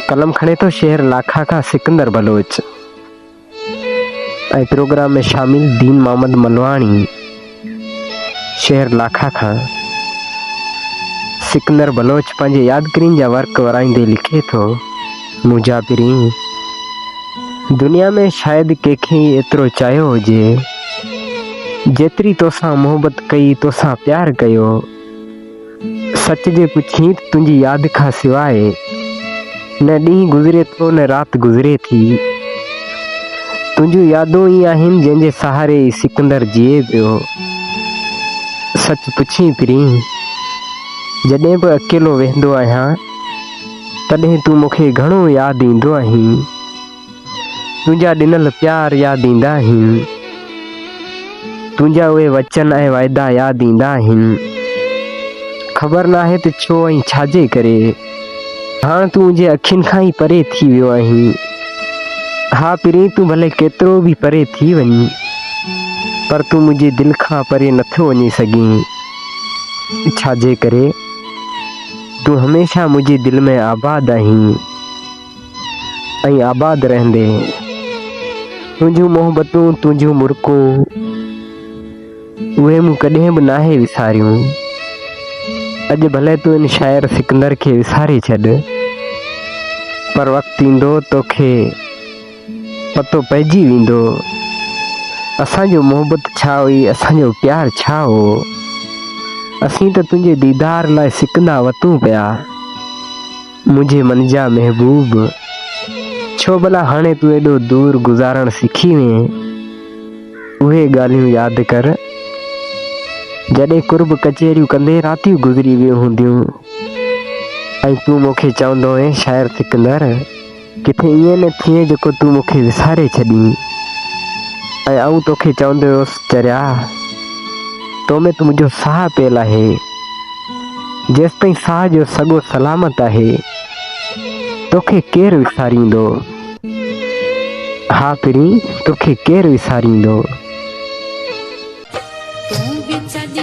कलम खड़े तो शहर लाखा का सिकंदर बलोच। प्रोग्राम में शामिल दीन मोहम्मद मलवाणी शहर लाखा का सिकंदर बलोच पंहिंजे यादगिरियुनि जा वर्क वराईंदे लिखे थो, मुजाबिरी दुनिया में शायदि कंहिंखे एतिरो चाहियो हुजे जेतिरी तोसां मोहबत कई, तोसां प्यार कयो। सच जे पुछी तुंहिंजी यादि खां सवाइ न ॾींहुं गुज़रे थो न राति गुज़रे थी। तुंहिंजूं यादूं ई आहिनि जंहिंजे सहारे ई सिकंदर जिए पियो। सच पुछी पिरी जॾहिं बि अकेलो वेंदो आहियां तॾहिं तूं मूंखे घणो यादि ईंदो आहीं। तुंहिंजा ॾिनल प्यार यादि ईंदा आहिनि, तुंहिंजा उहे वचन ऐं वाइदा यादि ईंदा आहिनि। ख़बर नाहे त छो ऐं छाजे करे हाणे तूं मुंहिंजे अखियुनि खां ई परे थी वियो आहीं। हा पिरी, तूं भले केतिरो बि परे थी वञी पर तूं मुंहिंजे दिलि खां परे नथो वञी सघीं। छाजे करे तूं हमेशह मुंहिंजे दिलि में आबाद आहीं ऐं आबाद रहंदे। तुंहिंजूं मोहबतूं, तुंहिंजूं मुर्कूं उहे मूं कॾहिं बि नाहे विसारियूं। अॼु भले तूं इन शाइर सिकंदर खे विसारे छॾ, पर वक़्तु ईंदो तोखे पतो पइजी वेंदो असांजो मोहबत छा हुई, असांजो प्यार छा हो। असीं त तुंहिंजे दीदार लाइ सिकंदा वतूं पिया, मुंहिंजे मन जा महबूब। छो भला हाणे तूं एॾो दूर गुज़ारण सिखी वएं। उहे ॻाल्हियूं यादि कर जॾहिं कुर्ब कचहरियूं कंदे रातियूं गुज़री वियूं हूंदियूं ऐं तूं मूंखे चवंदो हुएं, शाइर सिकंदर किथे ईअं न थिए जेको तूं मूंखे विसारे छॾीं। ऐं आऊं तोखे चवंदो हुयुसि, चरिया तो में तूं मुंहिंजो साह पियल आहे, जेसिताईं साह जो सॻो सलामत आहे तोखे केरु विसारींदो। हा पिरी, तोखे केरु विसारींदो। तू भी छॾे